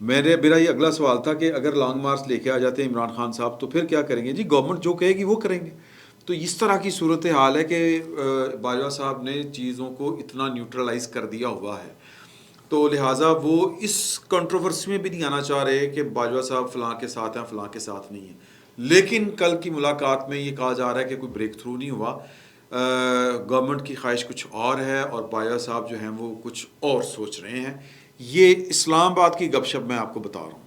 میرا یہ اگلا سوال تھا کہ اگر لانگ مارچ لے کے آ جاتے ہیں عمران خان صاحب تو پھر کیا کریں گے؟ جی گورنمنٹ جو کہے گی وہ کریں گے. تو اس طرح کی صورت حال ہے کہ باجوہ صاحب نے چیزوں کو اتنا نیوٹرلائز کر دیا ہوا ہے، تو لہٰذا وہ اس کنٹروورسی میں بھی نہیں آنا چاہ رہے کہ باجوہ صاحب فلاں کے ساتھ ہیں فلاں کے ساتھ نہیں ہیں. لیکن کل کی ملاقات میں یہ کہا جا رہا ہے کہ کوئی بریک تھرو نہیں ہوا، گورنمنٹ کی خواہش کچھ اور ہے اور باجوہ صاحب جو ہیں وہ کچھ اور سوچ رہے ہیں. یہ اسلام آباد کی گپ شپ میں آپ کو بتا رہا ہوں.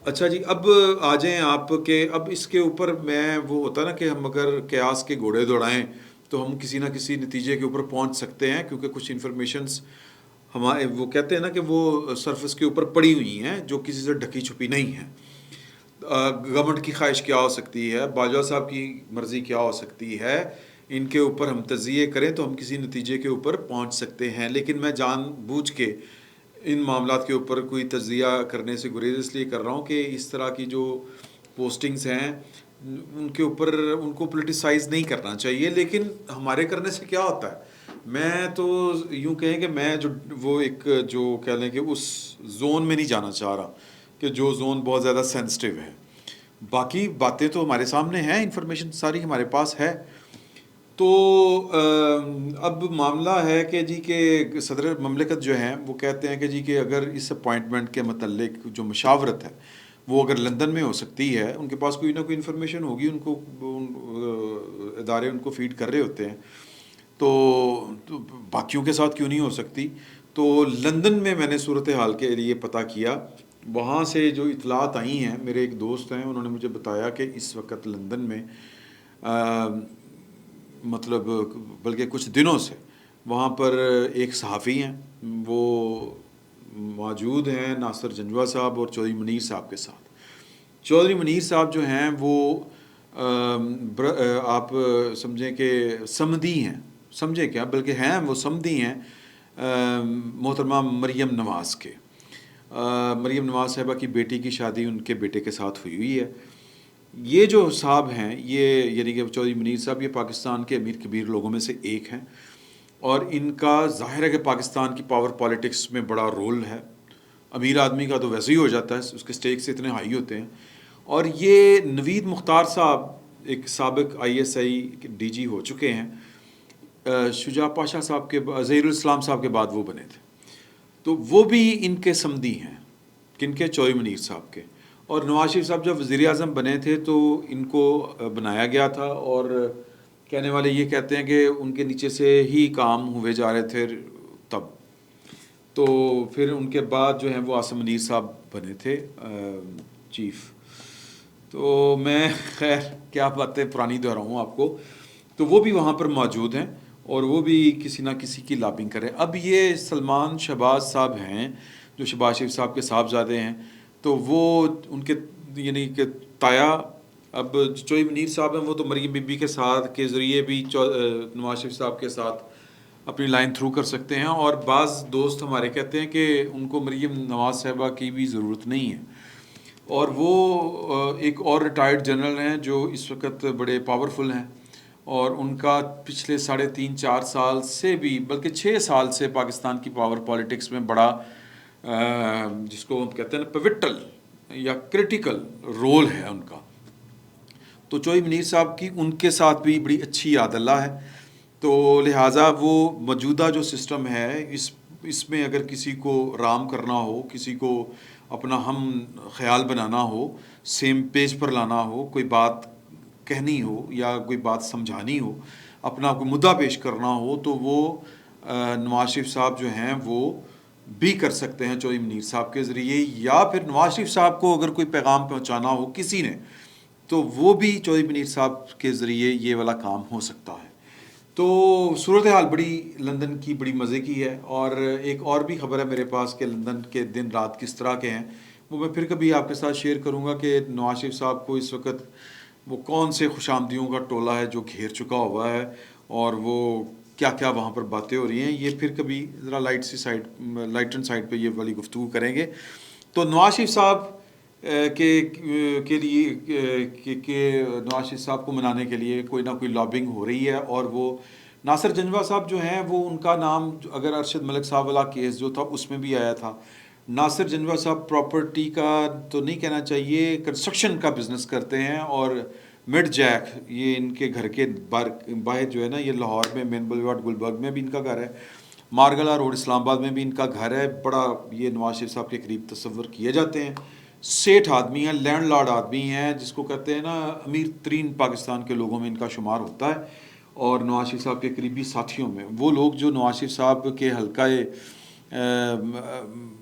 اچھا جی، اب آ جائیں آپ کہ اب اس کے اوپر میں وہ ہوتا ہے نا کہ ہم اگر قیاس کے گھوڑے دوڑائیں تو ہم کسی نہ کسی نتیجے کے اوپر پہنچ سکتے ہیں، کیونکہ کچھ انفارمیشنز ہمارے وہ کہتے ہیں نا کہ وہ سرفس کے اوپر پڑی ہوئی ہیں جو کسی سے ڈھکی چھپی نہیں ہیں. گورنمنٹ کی خواہش کیا ہو سکتی ہے، باجوہ صاحب کی مرضی کیا ہو سکتی ہے، ان کے اوپر ہم تجزیے کریں تو ہم کسی نتیجے کے اوپر پہنچ سکتے ہیں. لیکن میں جان بوجھ کے ان معاملات کے اوپر کوئی تجزیہ کرنے سے گریز اس لیے کر رہا ہوں کہ اس طرح کی جو پوسٹنگز ہیں ان کے اوپر ان کو پولیٹیسائز نہیں کرنا چاہیے. لیکن ہمارے کرنے سے کیا ہوتا ہے؟ میں تو یوں کہیں کہ میں وہ ایک جو کہہ لیں کہ اس زون میں نہیں جانا چاہ رہا کہ جو زون بہت زیادہ سینسٹیو ہے. باقی باتیں تو ہمارے سامنے ہیں، انفارمیشن ساری ہمارے پاس ہے. تو اب معاملہ ہے کہ جی کہ صدر مملکت جو ہیں وہ کہتے ہیں کہ جی کہ اگر اس اپوائنٹمنٹ کے متعلق جو مشاورت ہے وہ اگر لندن میں ہو سکتی ہے، ان کے پاس کوئی نہ کوئی انفارمیشن ہوگی، ان کو ادارے ان کو فیڈ کر رہے ہوتے ہیں، تو باقیوں کے ساتھ کیوں نہیں ہو سکتی؟ تو لندن میں نے صورتحال کے لیے پتہ کیا، وہاں سے جو اطلاعات آئی ہیں، میرے ایک دوست ہیں انہوں نے مجھے بتایا کہ اس وقت لندن میں مطلب بلکہ کچھ دنوں سے وہاں پر ایک صحافی ہیں، وہ موجود ہیں ناصر جنجوہ صاحب اور چودھری منیر صاحب کے ساتھ. چودھری منیر صاحب جو ہیں وہ آپ سمجھیں کہ سمدی ہیں، سمجھیں کیا بلکہ ہیں وہ سمدی ہیں محترمہ مریم نواز کے. مریم نواز صاحبہ کی بیٹی کی شادی ان کے بیٹے کے ساتھ ہوئی ہے. یہ جو صاحب ہیں، یہ یعنی کہ چودھری منیر صاحب، یہ پاکستان کے امیر کبیر لوگوں میں سے ایک ہیں، اور ان کا ظاہر ہے کہ پاکستان کی پاور پالیٹکس میں بڑا رول ہے. امیر آدمی کا تو ویسے ہی ہو جاتا ہے، اس کے سٹیکس اتنے ہائی ہوتے ہیں. اور یہ نوید مختار صاحب ایک سابق ISI ڈی جی ہو چکے ہیں، شجاع پاشا صاحب کے ظہیر الاسلام صاحب کے بعد وہ بنے تھے. تو وہ بھی ان کے سمدی ہیں، کن کے؟ چودھری منیر صاحب کے. اور نواز شریف صاحب جب وزیر اعظم بنے تھے تو ان کو بنایا گیا تھا، اور کہنے والے یہ کہتے ہیں کہ ان کے نیچے سے ہی کام ہوئے جا رہے تھے تب. تو پھر ان کے بعد جو ہیں وہ عاصم منیر صاحب بنے تھے چیف. تو میں خیر کیا باتیں پرانی دہراؤں آپ کو. تو وہ بھی وہاں پر موجود ہیں اور وہ بھی کسی نہ کسی کی لابنگ کریں. اب یہ سلمان شہباز صاحب ہیں جو شہباز شریف صاحب کے صاحبزادے ہیں، تو وہ ان کے یعنی کہ تایا اب چودھری منیر صاحب ہیں، وہ تو مریم بی بی کے ساتھ کے ذریعے بھی نواز شریف صاحب کے ساتھ اپنی لائن تھرو کر سکتے ہیں. اور بعض دوست ہمارے کہتے ہیں کہ ان کو مریم نواز صاحبہ کی بھی ضرورت نہیں ہے، اور وہ ایک اور ریٹائرڈ جنرل ہیں جو اس وقت بڑے پاورفل ہیں، اور ان کا پچھلے 3.5-4 سال سے بھی بلکہ 6 سال سے پاکستان کی پاور پالیٹکس میں بڑا جس کو ہم کہتے ہیں نا پیوٹل یا کرٹیکل رول ہے ان کا. تو چودھری منیر صاحب کی ان کے ساتھ بھی بڑی اچھی یاد اللہ ہے. تو لہٰذا وہ موجودہ جو سسٹم ہے اس میں اگر کسی کو رام کرنا ہو، کسی کو اپنا ہم خیال بنانا ہو، سیم پیج پر لانا ہو، کوئی بات کہنی ہو یا کوئی بات سمجھانی ہو، اپنا کوئی مدعا پیش کرنا ہو، تو وہ نواز شریف صاحب جو ہیں وہ بھی کر سکتے ہیں چودھری منیر صاحب کے ذریعے. یا پھر نواز شریف صاحب کو اگر کوئی پیغام پہنچانا ہو کسی نے، تو وہ بھی چودھری منیر صاحب کے ذریعے یہ والا کام ہو سکتا ہے. تو صورتحال بڑی لندن کی بڑی مزے کی ہے. اور ایک اور بھی خبر ہے میرے پاس کہ لندن کے دن رات کس طرح کے ہیں، وہ میں پھر کبھی آپ کے ساتھ شیئر کروں گا کہ نواز شریف صاحب کو اس وقت وہ کون سے خوش آمدیوں کا ٹولہ ہے جو گھیر چکا ہوا ہے، اور وہ کیا کیا وہاں پر باتیں ہو رہی ہیں. یہ پھر کبھی ذرا لائٹن سائڈ پہ یہ والی گفتگو کریں گے. تو نواز شریف صاحب کے لیے کہ نواز شریف صاحب کو منانے کے لیے کوئی نہ کوئی لابنگ ہو رہی ہے. اور وہ ناصر جنجوہ صاحب جو ہیں وہ ان کا نام اگر ارشد ملک صاحب والا کیس جو تھا اس میں بھی آیا تھا، ناصر جنوا صاحب پراپرٹی کا تو نہیں کہنا چاہیے، کنسٹرکشن کا بزنس کرتے ہیں، اور مڈ جیک یہ ان کے گھر کے باہر جو ہے نا، یہ لاہور میں مین بلیوارڈ گلبرگ میں بھی ان کا گھر ہے، مارگلا روڈ اسلام آباد میں بھی ان کا گھر ہے، بڑا یہ نواز شریف صاحب کے قریب تصور کیے جاتے ہیں، سیٹھ آدمی ہیں، لینڈ لارڈ آدمی ہیں، جس کو کہتے ہیں نا امیر ترین پاکستان کے لوگوں میں ان کا شمار ہوتا ہے، اور نواز شریف صاحب کے قریبی ساتھیوں میں وہ لوگ جو نواز شریف صاحب کے حلقہ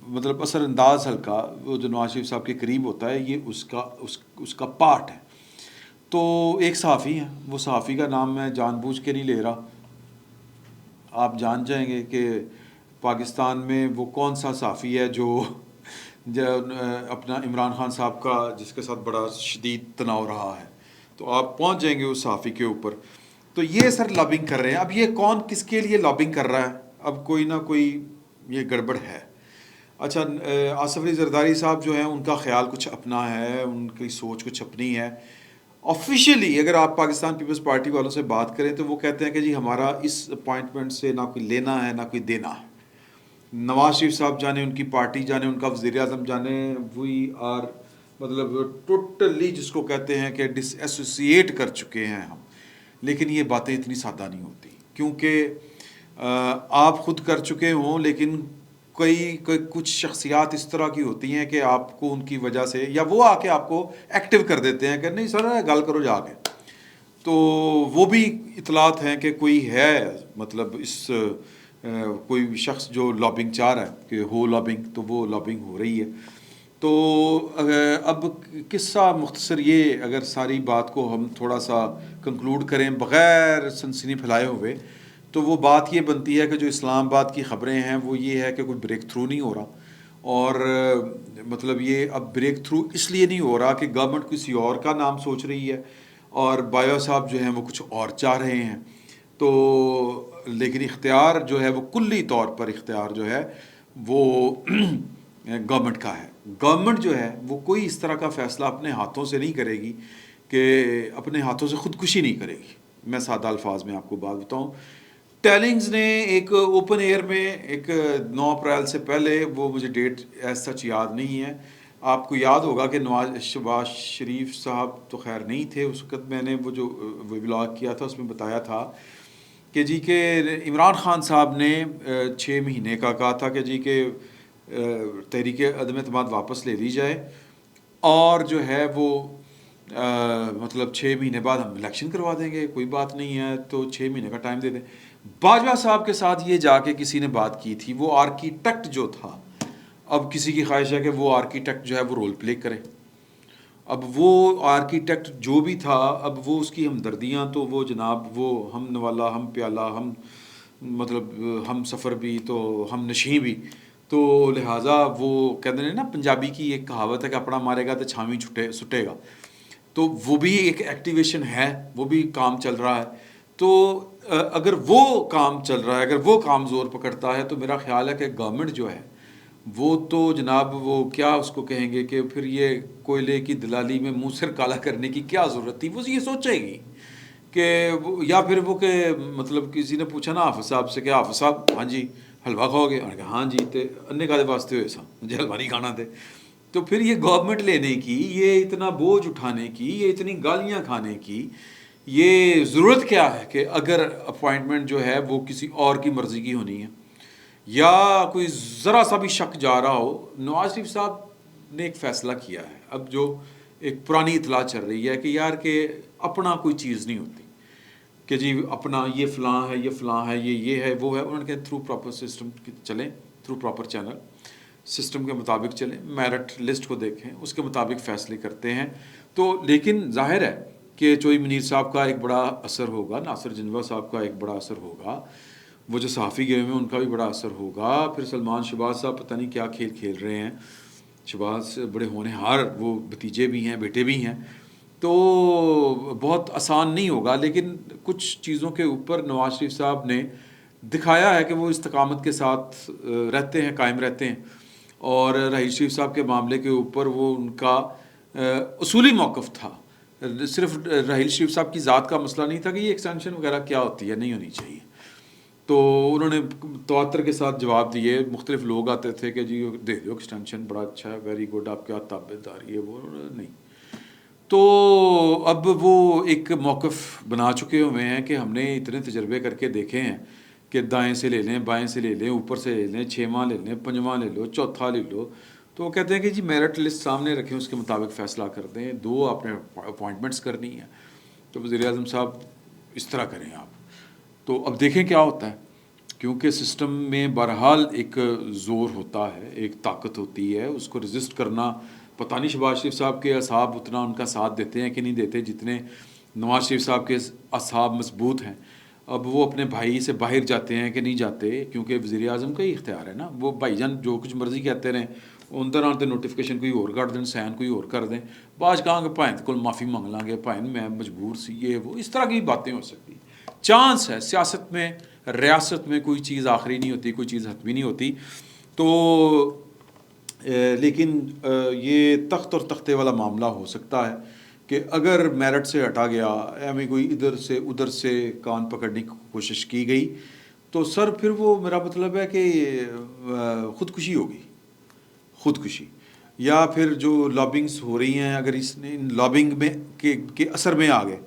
مطلب اثر انداز حلقہ وہ جو نواز شریف صاحب کے قریب ہوتا ہے، یہ اس کا پارٹ ہے۔ تو ایک صحافی ہیں، وہ صحافی کا نام میں جان بوجھ کے نہیں لے رہا، آپ جان جائیں گے کہ پاکستان میں وہ کون سا صحافی ہے جو اپنا عمران خان صاحب کا جس کے ساتھ بڑا شدید تناؤ رہا ہے، تو آپ پہنچ جائیں گے اس صحافی کے اوپر۔ تو یہ سر لابنگ کر رہے ہیں، اب یہ کون کس کے لیے لابنگ کر رہا ہے، اب کوئی نہ کوئی یہ گڑبڑ ہے۔ اچھا، آصف علی زرداری صاحب جو ہیں ان کا خیال کچھ اپنا ہے، ان کی سوچ کچھ اپنی ہے۔ آفیشیلی اگر آپ پاکستان پیپلز پارٹی والوں سے بات کریں تو وہ کہتے ہیں کہ جی ہمارا اس اپوائنٹمنٹ سے نہ کوئی لینا ہے نہ کوئی دینا ہے، نواز شریف صاحب جانے، ان کی پارٹی جانے، ان کا وزیر اعظم جانے، وی آر مطلب ٹوٹلی جس کو کہتے ہیں کہ ڈس ایسوسیٹ کر چکے ہیں ہم۔ لیکن یہ باتیں اتنی سادہ نہیں ہوتی، کیونکہ آپ خود کر چکے ہوں، لیکن کچھ شخصیات اس طرح کی ہوتی ہیں کہ آپ کو ان کی وجہ سے، یا وہ آ کے آپ کو ایکٹیو کر دیتے ہیں کہ نہیں سر گل کرو جا کے، تو وہ بھی اطلاعات ہیں کہ کوئی ہے مطلب اس کوئی شخص جو لابنگ چاہ رہا ہے کہ ہو لابنگ، تو وہ لابنگ ہو رہی ہے۔ تو اب قصہ مختصر یہ، اگر ساری بات کو ہم تھوڑا سا کنکلوڈ کریں بغیر سنسنی پھیلائے ہوئے، تو وہ بات یہ بنتی ہے کہ جو اسلام آباد کی خبریں ہیں وہ یہ ہے کہ کوئی بریک تھرو نہیں ہو رہا، اور مطلب یہ اب بریک تھرو اس لیے نہیں ہو رہا کہ گورنمنٹ کسی اور کا نام سوچ رہی ہے، اور بایو صاحب جو ہیں وہ کچھ اور چاہ رہے ہیں، تو لیکن اختیار جو ہے وہ کلی طور پر اختیار جو ہے وہ گورنمنٹ کا ہے۔ گورنمنٹ جو ہے وہ کوئی اس طرح کا فیصلہ اپنے ہاتھوں سے نہیں کرے گی، کہ اپنے ہاتھوں سے خودکشی نہیں کرے گی۔ میں سادہ الفاظ میں آپ کو بات بتاؤں، ٹیلنگز نے ایک اوپن ایئر میں ایک 9 اپریل سے پہلے، وہ مجھے ڈیٹ ایز سچ یاد نہیں ہے، آپ کو یاد ہوگا کہ شہباز شریف صاحب تو خیر نہیں تھے اس وقت، میں نے وہ جو ولاگ کیا تھا اس میں بتایا تھا کہ جی کہ عمران خان صاحب نے 6 مہینے کا کہا تھا کہ جی کہ تحریک عدم اعتماد واپس لے لی جائے، اور جو ہے وہ مطلب 6 مہینے بعد ہم الیکشن کروا دیں گے، کوئی بات نہیں ہے، تو 6 مہینے کا ٹائم دے دیں۔ باجوہ صاحب کے ساتھ یہ جا کے کسی نے بات کی تھی، وہ آرکیٹیکٹ جو تھا، اب کسی کی خواہش ہے کہ وہ آرکیٹیکٹ جو ہے وہ رول پلے کرے، اب وہ آرکیٹیکٹ جو بھی تھا، اب وہ اس کی ہمدردیاں تو وہ جناب وہ ہم نوالا، ہم پیالہ، ہم مطلب ہم سفر بھی تو ہم نشیں بھی، تو لہٰذا وہ کہتے ہیں نا پنجابی کی ایک کہاوت ہے کہ اپنا مارے گا تو چھاویں سٹے گا، تو وہ بھی ایک ایکٹیویشن ہے، وہ بھی کام چل رہا ہے۔ تو اگر وہ کام چل رہا ہے، اگر وہ کام زور پکڑتا ہے، تو میرا خیال ہے کہ گورنمنٹ جو ہے وہ تو جناب وہ کیا اس کو کہیں گے کہ پھر یہ کوئلے کی دلالی میں منہ سر کالا کرنے کی کیا ضرورت تھی، وہ یہ سوچے گی کہ یا پھر وہ کہ مطلب کسی نے پوچھا نا حافظ صاحب سے کہ حافظ صاحب ہاں جی حلوہ کھاؤ گے، انہوں نے کہا ہاں جی، تے انے کالے واسطے ہوئے سا مجھے حلوہ نہیں کھانا تھے۔ تو پھر یہ گورنمنٹ لینے کی، یہ اتنا بوجھ اٹھانے کی، یہ اتنی گالیاں کھانے کی یہ ضرورت کیا ہے کہ اگر اپوائنٹمنٹ جو ہے وہ کسی اور کی مرضی کی ہونی ہے، یا کوئی ذرا سا بھی شک جا رہا ہو۔ نواز شریف صاحب نے ایک فیصلہ کیا ہے، اب جو ایک پرانی اطلاع چل رہی ہے کہ یار کہ اپنا کوئی چیز نہیں ہوتی کہ جی اپنا یہ فلاں ہے، یہ فلاں ہے، یہ ہے، وہ ہے، انہوں نے کہا تھرو پراپر سسٹم چلیں، تھرو پراپر چینل سسٹم کے مطابق چلیں، میرٹ لسٹ کو دیکھیں، اس کے مطابق فیصلے کرتے ہیں۔ تو لیکن ظاہر ہے کہ چوئی منیر صاحب کا ایک بڑا اثر ہوگا، ناصر جنوا صاحب کا ایک بڑا اثر ہوگا، وہ جو صحافی گئے ہوئے ہیں ان کا بھی بڑا اثر ہوگا، پھر سلمان شہباز صاحب پتہ نہیں کیا کھیل کھیل رہے ہیں، شہباز بڑے ہونہار وہ بھتیجے بھی ہیں، بیٹے بھی ہیں، تو بہت آسان نہیں ہوگا۔ لیکن کچھ چیزوں کے اوپر نواز شریف صاحب نے دکھایا ہے کہ وہ استقامت کے ساتھ رہتے ہیں، قائم رہتے ہیں، اور راہیل شریف صاحب کے معاملے کے اوپر وہ ان کا اصولی موقف تھا، صرف راہیل شریف صاحب کی ذات کا مسئلہ نہیں تھا کہ یہ ایکسٹینشن وغیرہ کیا ہوتی ہے، نہیں ہونی چاہیے، تو انہوں نے تواتر کے ساتھ جواب دیے. مختلف لوگ آتے تھے کہ جی دے دو ایکسٹینشن، بڑا اچھا ہے، ویری گڈ، آپ کیا تابع داری ہے، وہ نہیں. تو اب وہ ایک موقف بنا چکے ہوئے ہیں کہ ہم نے اتنے تجربے کر کے دیکھے ہیں کہ دائیں سے لے لیں، بائیں سے لے لیں، اوپر سے لے لیں، 6واں لے لیں، 5واں لے لو، چوتھا لے لو. تو وہ کہتے ہیں کہ جی میرٹ لسٹ سامنے رکھیں، اس کے مطابق فیصلہ کر دیں. 2 آپ نے اپوائنٹمنٹس کرنی ہیں. تو وزیر اعظم صاحب اس طرح کریں آپ. تو اب دیکھیں کیا ہوتا ہے، کیونکہ سسٹم میں بہرحال ایک زور ہوتا ہے، ایک طاقت ہوتی ہے، اس کو رزسٹ کرنا. پتہ نہیں شہباز شریف صاحب کے اصحاب اتنا ان کا ساتھ دیتے ہیں کہ نہیں دیتے جتنے نواز شریف صاحب کے اصحاب مضبوط ہیں. اب وہ اپنے بھائی سے باہر جاتے ہیں کہ نہیں جاتے، کیونکہ وزیر اعظم کا ہی اختیار ہے نا. وہ بھائی جان جو کچھ مرضی کہتے رہیں، اندر آتے نوٹیفکیشن کوئی اور کر دیں، سائن کوئی اور کر دیں. بعض کہاں کہ بھائن کو معافی مانگ لیں گے، بھائن میں مجبور سی، یہ وہ اس طرح کی باتیں ہو سکتی. چانس ہے سیاست میں، ریاست میں کوئی چیز آخری نہیں ہوتی، کوئی چیز حتمی نہیں ہوتی. تو لیکن یہ تخت اور تختے والا معاملہ ہو سکتا ہے کہ اگر میرٹ سے ہٹا گیا، ہمیں کوئی ادھر سے ادھر سے کان پکڑنے کی کوشش کی گئی، تو سر پھر وہ میرا مطلب ہے کہ خودکشی ہوگی، خودکشی. یا پھر جو لابنگس ہو رہی ہیں، اگر اس نے لابنگ میں کے اثر میں آ گئے،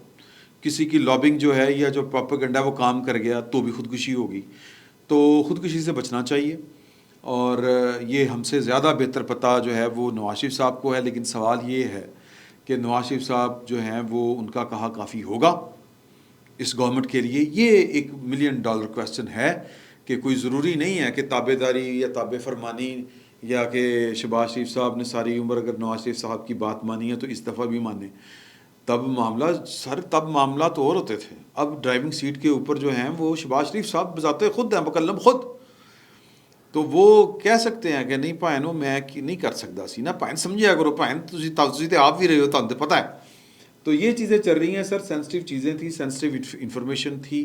کسی کی لابنگ جو ہے یا جو پروپیگنڈا وہ کام کر گیا، تو بھی خودکشی ہوگی. تو خودکشی سے بچنا چاہیے. اور یہ ہم سے زیادہ بہتر پتہ جو ہے وہ نواز شریف صاحب کو ہے. لیکن سوال یہ ہے کہ نواز شریف صاحب جو ہیں وہ ان کا کہا کافی ہوگا اس گورنمنٹ کے لیے. یہ ایک $1 ملین کویسچن ہے کہ کوئی ضروری نہیں ہے کہ تابع داری یا تابع فرمانی، یا کہ شہباز شریف صاحب نے ساری عمر اگر نواز شریف صاحب کی بات مانی ہے تو اس دفعہ بھی مانیں. تب معاملات اور ہوتے تھے. اب ڈرائیونگ سیٹ کے اوپر جو ہیں وہ شہباز شریف صاحب بذات خود ہیں، مکلم خود. تو وہ کہہ سکتے ہیں کہ نہیں بھائنو میں نہیں کر سکتا سی نا، بھائن سمجھیا کرو، بھائن تسی تے آپ بھی رہے ہو، تھانوں تے پتہ ہے. تو یہ چیزیں چل رہی ہیں سر. سینسٹیو چیزیں تھیں، سینسٹیو انفارمیشن تھی.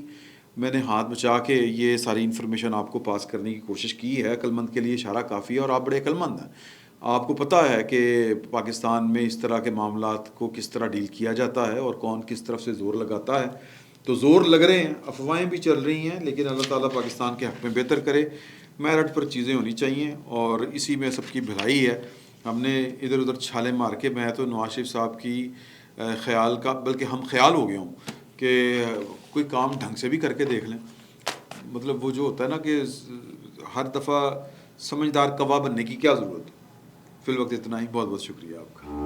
میں نے ہاتھ بچا کے یہ ساری انفارمیشن آپ کو پاس کرنے کی کوشش کی ہے. عقلمند کے لیے اشارہ کافی ہے، اور آپ بڑے عقلمند ہیں. آپ کو پتہ ہے کہ پاکستان میں اس طرح کے معاملات کو کس طرح ڈیل کیا جاتا ہے اور کون کس طرف سے زور لگاتا ہے. تو زور لگ رہے ہیں، افواہیں بھی چل رہی ہیں، لیکن اللہ تعالیٰ پاکستان کے حق میں بہتر کرے. میرٹ پر چیزیں ہونی چاہیے، اور اسی میں سب کی بھلائی ہے. ہم نے ادھر ادھر چھالے مار کے، میں تو نواز شریف صاحب کی خیال کا، بلکہ ہم خیال ہو گئے ہوں کہ کوئی کام ڈھنگ سے بھی کر کے دیکھ لیں. مطلب وہ جو ہوتا ہے نا کہ ہر دفعہ سمجھدار کوا بننے کی کیا ضرورت ہے. فی الوقت اتنا ہی. بہت بہت شکریہ آپ کا.